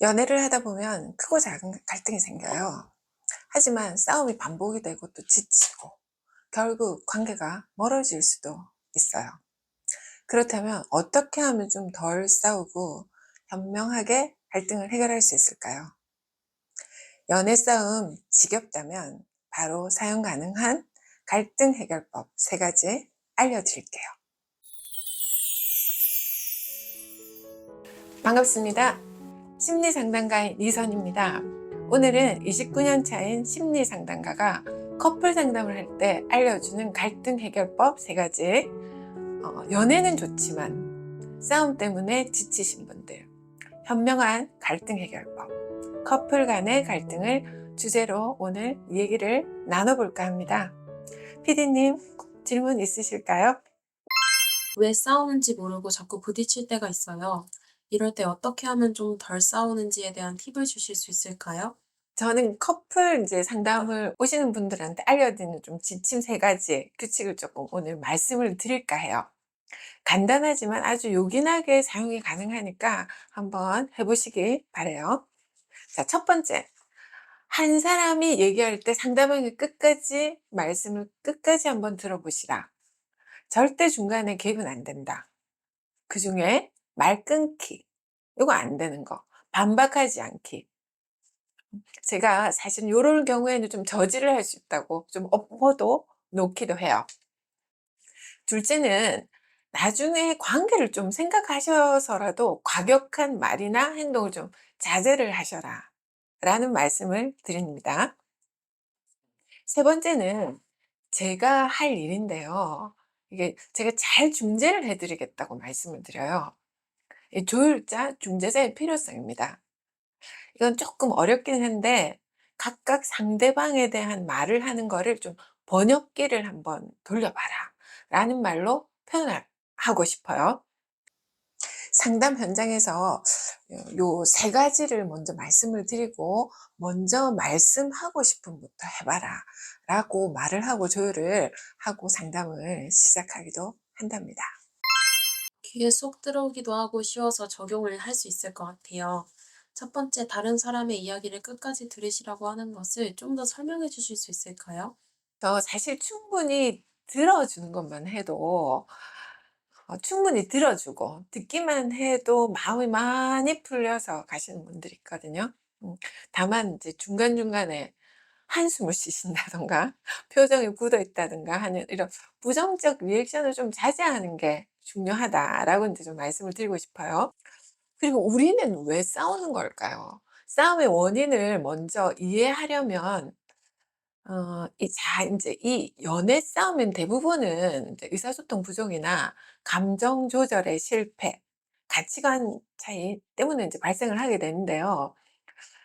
연애를 하다 보면 크고 작은 갈등이 생겨요. 하지만 싸움이 반복이 되고 또 지치고 결국 관계가 멀어질 수도 있어요. 그렇다면 어떻게 하면 좀 덜 싸우고 현명하게 갈등을 해결할 수 있을까요? 연애 싸움 지겹다면 바로 사용 가능한 갈등 해결법 3가지 알려드릴게요. 반갑습니다. 심리상담가의 이선입니다. 오늘은 29년 차인 심리상담가가 커플 상담을 할 때 알려주는 갈등 해결법 3가지. 연애는 좋지만 싸움 때문에 지치신 분들, 현명한 갈등 해결법, 커플 간의 갈등을 주제로 오늘 얘기를 나눠볼까 합니다. 피디님, 질문 있으실까요? 왜 싸우는지 모르고 자꾸 부딪힐 때가 있어요. 이럴 때 어떻게 하면 좀 덜 싸우는지에 대한 팁을 주실 수 있을까요? 저는 커플 이제 상담을 오시는 분들한테 알려드리는 좀 지침 3가지 규칙을 조금 오늘 말씀을 드릴까 해요. 간단하지만 아주 요긴하게 사용이 가능하니까 한번 해보시기 바래요. 자, 첫 번째. 한 사람이 얘기할 때 상대방의 끝까지 말씀을 끝까지 한번 들어보시라. 절대 중간에 개입은 안 된다. 그중에 말 끊기. 이거 안 되는 거. 반박하지 않기. 제가 사실 요럴 경우에는 좀 저지를 할 수 있다고 좀 엎어도 놓기도 해요. 둘째는 나중에 관계를 좀 생각하셔서라도 과격한 말이나 행동을 좀 자제를 하셔라 라는 말씀을 드립니다. 세 번째는 제가 할 일인데요. 이게 제가 잘 중재를 해 드리겠다고 말씀을 드려요. 이 조율자, 중재자의 필요성입니다. 이건 조금 어렵긴 한데 각각 상대방에 대한 말을 하는 거를 좀 번역기를 한번 돌려봐라 라는 말로 표현을 하고 싶어요. 상담 현장에서 요 3가지를 먼저 말씀을 드리고 먼저 말씀하고 싶음부터 해봐라 라고 말을 하고 조율을 하고 상담을 시작하기도 한답니다. 귀에 쏙 들어오기도 하고 쉬워서 적용을 할 수 있을 것 같아요. 첫 번째, 다른 사람의 이야기를 끝까지 들으시라고 하는 것을 좀 더 설명해 주실 수 있을까요? 저 사실 충분히 들어주는 것만 해도 충분히 들어주고 듣기만 해도 마음이 많이 풀려서 가시는 분들이 있거든요. 음, 다만 이제 중간중간에 한숨을 쉬신다든가 표정이 굳어 있다든가 하는 이런 부정적 리액션을 좀 자제하는 게 중요하다라고 이제 좀 말씀을 드리고 싶어요. 그리고 우리는 왜 싸우는 걸까요? 싸움의 원인을 먼저 이해하려면 이 연애 싸움은 대부분은 이제 의사소통 부족이나 감정 조절의 실패, 가치관 차이 때문에 이제 발생을 하게 되는데요.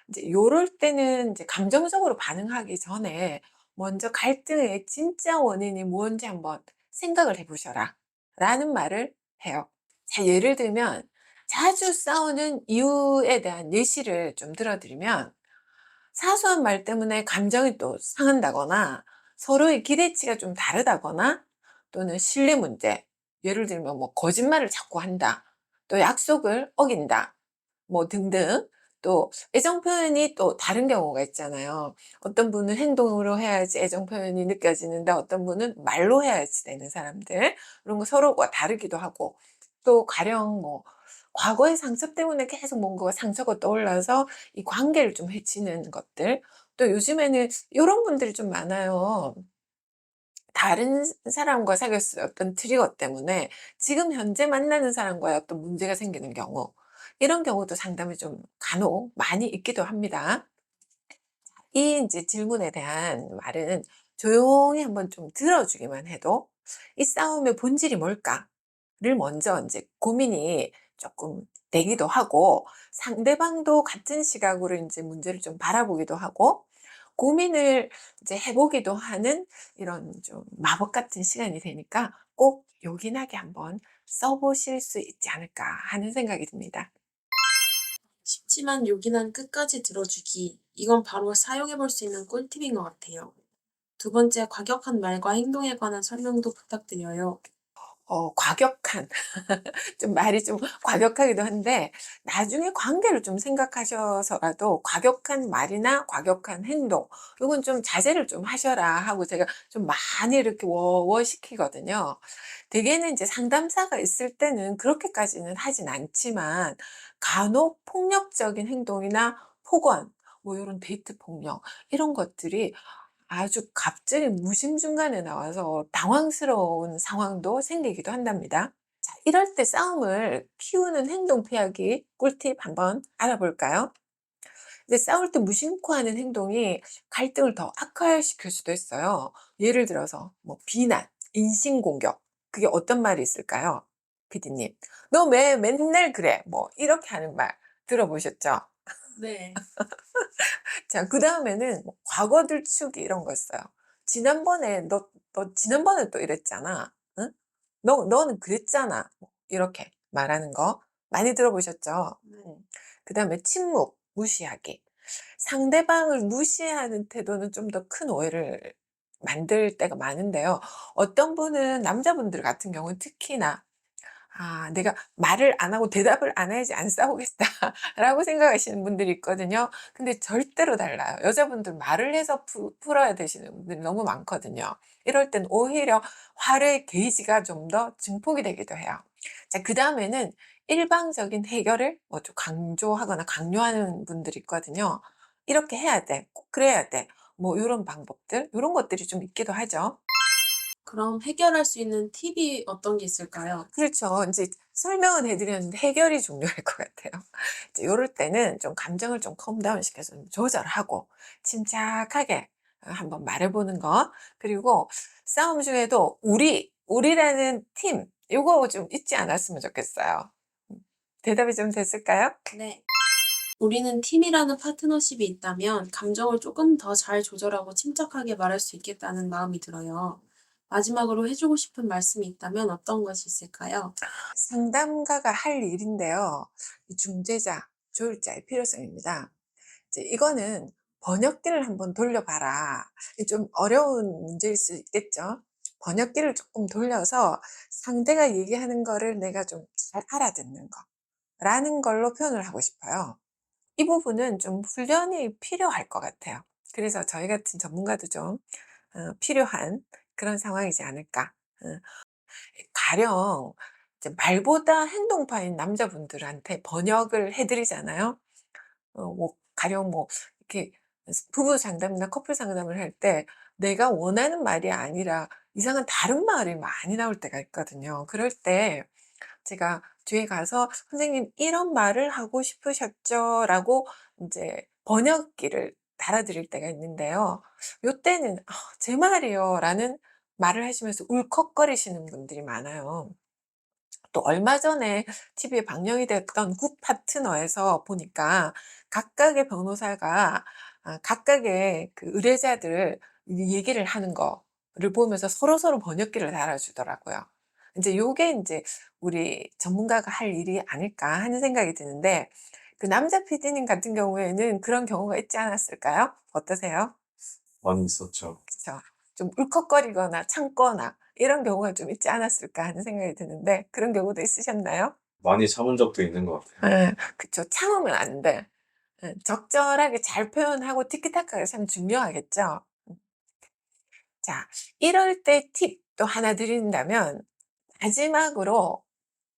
이제 요럴 때는 이제 감정적으로 반응하기 전에 먼저 갈등의 진짜 원인이 뭔지 한번 생각을 해 보셔라 라는 말을 해요. 자, 예를 들면 자주 싸우는 이유에 대한 예시를 좀 들어 드리면 사소한 말 때문에 감정이 또 상한다거나 서로의 기대치가 좀 다르다거나 또는 신뢰 문제, 예를 들면 뭐 거짓말을 자꾸 한다, 또 약속을 어긴다, 뭐 등등. 또 애정 표현이 또 다른 경우가 있잖아요. 어떤 분은 행동으로 해야지 애정 표현이 느껴지는데 어떤 분은 말로 해야지 되는 사람들. 그런 거 서로가 다르기도 하고 또 가령 뭐 과거의 상처 때문에 계속 뭔가 상처가 떠올라서 이 관계를 좀 해치는 것들. 또 요즘에는 이런 분들이 좀 많아요. 다른 사람과 사귀었을 어떤 트리거 때문에 지금 현재 만나는 사람과의 어떤 문제가 생기는 경우, 이런 경우도 상담이 좀 간혹 많이 있기도 합니다. 이 이제 질문에 대한 말은 조용히 한번 좀 들어주기만 해도 이 싸움의 본질이 뭘까를 먼저 이제 고민이 조금 되기도 하고, 상대방도 같은 시각으로 이제 문제를 좀 바라보기도 하고 고민을 이제 해보기도 하는 이런 좀 마법 같은 시간이 되니까 꼭 요긴하게 한번 써보실 수 있지 않을까 하는 생각이 듭니다. 쉽지만 요긴한 끝까지 들어주기. 이건 바로 사용해 볼 수 있는 꿀팁인 것 같아요. 두 번째, 과격한 말과 행동에 관한 설명도 부탁드려요. 과격한 좀 말이 좀 과격하기도 한데 나중에 관계를 좀 생각하셔서라도 과격한 말이나 과격한 행동 요건 좀 자제를 좀 하셔라 하고 제가 좀 많이 이렇게 워워시키거든요. 대개는 이제 상담사가 있을 때는 그렇게까지는 하진 않지만 간혹 폭력적인 행동이나 폭언 뭐 요런 데이트 폭력 이런 것들이 아주 갑자기 무심중간에 나와서 당황스러운 상황도 생기기도 한답니다. 자, 이럴 때 싸움을 키우는 행동 피하기 꿀팁 한번 알아볼까요? 이제 싸울 때 무심코 하는 행동이 갈등을 더 악화시킬 수도 있어요. 예를 들어서 뭐 비난, 인신공격. 그게 어떤 말이 있을까요? 피디님. 너 왜 맨날 그래? 뭐 이렇게 하는 말 들어보셨죠? 네. 자, 그다음에는 뭐 과거 들추기 이런 거 써요. "지난번에 너 지난번에 또 이랬잖아. 응? 너는 그랬잖아." 뭐 이렇게 말하는 거 많이 들어보셨죠? 네. 그다음에 침묵, 무시하기. 상대방을 무시하는 태도는 좀 더 큰 오해를 만들 때가 많은데요. 어떤 분은 남자분들 같은 경우는 특히나 '아 내가 말을 안 하고 대답을 안 해야지 안 싸우겠다.'라고 생각하시는 분들이 있거든요. 근데 절대로 달라요. 여자분들 말을 해서 풀어야 되시는 분들이 너무 많거든요. 이럴 땐 오히려 화를 게이지가 좀 더 증폭이 되기도 해요. 자, 그다음에는 일방적인 해결을 뭐 좀 강조하거나 강요하는 분들이 있거든요. "이렇게 해야 돼. 꼭 그래야 돼." 뭐 요런 방법들 요런 것들이 좀 있기도 하죠. 그럼 해결할 수 있는 팁이 어떤 게 있을까요? 그렇죠. 인제 설명은 해 드렸는데 해결이 중요할 것 같아요. 이제 요럴 때는 좀 감정을 좀 컴 다운 시켜서 좀 조절하고 침착하게 한번 말해 보는 거. 그리고 싸움 중에도 우리라는 팀 요거 좀 잊지 않았으면 좋겠어요. 음. 대답이 좀 됐을까요? 네. 우리는 팀이라는 파트너십이 있다면 감정을 조금 더 잘 조절하고 침착하게 말할 수 있겠다는 마음이 들어요. 마지막으로 해주고 싶은 말씀이 있다면 어떤 것이 있을까요? 상담가가 할 일인데요. 이 중재자, 조율자의 필요성입니다. 이제 이거는 "번역기를 한번 돌려봐라." 이 좀 어려운 문제일 수 있겠죠. 번역기를 조금 돌려서 상대가 얘기하는 거를 내가 좀 잘 알아듣는 거라는 걸로 표현을 하고 싶어요. 이 부분은 좀 훈련이 필요할 것 같아요. 그래서 저희 같은 전문가도 좀 필요한 그런 상황이지 않을까. 어 가령 이제 말보다 행동파인 남자분들한테 번역을 해 드리잖아요. 뭐 가령 뭐 이렇게 부부 상담이나 커플 상담을 할 때 내가 원하는 말이 아니라 이상한 다른 말이 많이 나올 때가 있거든요. 그럴 때 제가 뒤에 가서 "선생님 이런 말을 하고 싶으셨죠?"라고 이제 번역기를 달아 드릴 때가 있는데요. 요때는 "아 제 말이요."라는 말을 하시면서 울컥거리시는 분들이 많아요. 또 얼마 전에 TV에 방영이 됐던 굿 파트너에서 보니까 각각의 변호사가 각각의 그 의뢰자들 이 얘기를 하는 거를 보면서 서로서로 번역기를 달아 주더라고요. 인제 요게 인제 '우리 전문가가 할 일이 아닐까.' 하는 생각이 드는데 그 남자 PD님 같은 경우에는 그런 경우가 있지 않았을까요? 어떠세요? 많이 있었죠. 그쵸. 좀 울컥거리거나 참거나 이런 경우가 좀 있지 않았을까 하는 생각이 드는데 그런 경우도 있으셨나요? 많이 참은 적도 있는 것 같아요. 예. 그쵸. 참으면 안 돼. 예. 적절하게 잘 표현하고 티키타카가 참 중요하겠죠. 자, 이럴 때 팁 또 하나 드린다면 마지막으로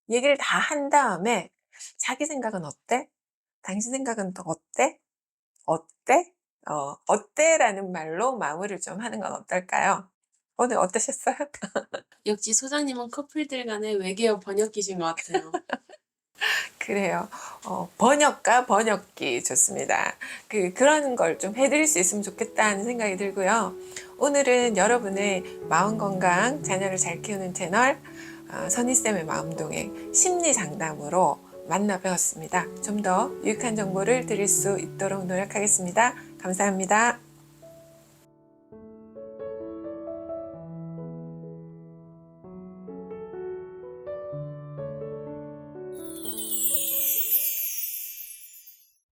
얘기를 다 한 다음에 "자기 생각은 어때? 당신 생각은 또 어때? 어때? 어때?"라는 말로 마무리를 좀 하는 건 어떨까요? 오늘 어떠셨어요? 역시 소장님은 커플들 간의 외계어 번역기신 것 같아요. 그래요. 번역가, 번역기 좋습니다. 그런 걸 좀 해 드릴 수 있으면 좋겠다는 생각이 들고요. 오늘은 여러분의 마음 건강, 자녀를 잘 키우는 채널 선희쌤의 마음동행 심리 상담으로 만나 뵈었습니다. 좀 더 유익한 정보를 드릴 수 있도록 노력하겠습니다. 감사합니다.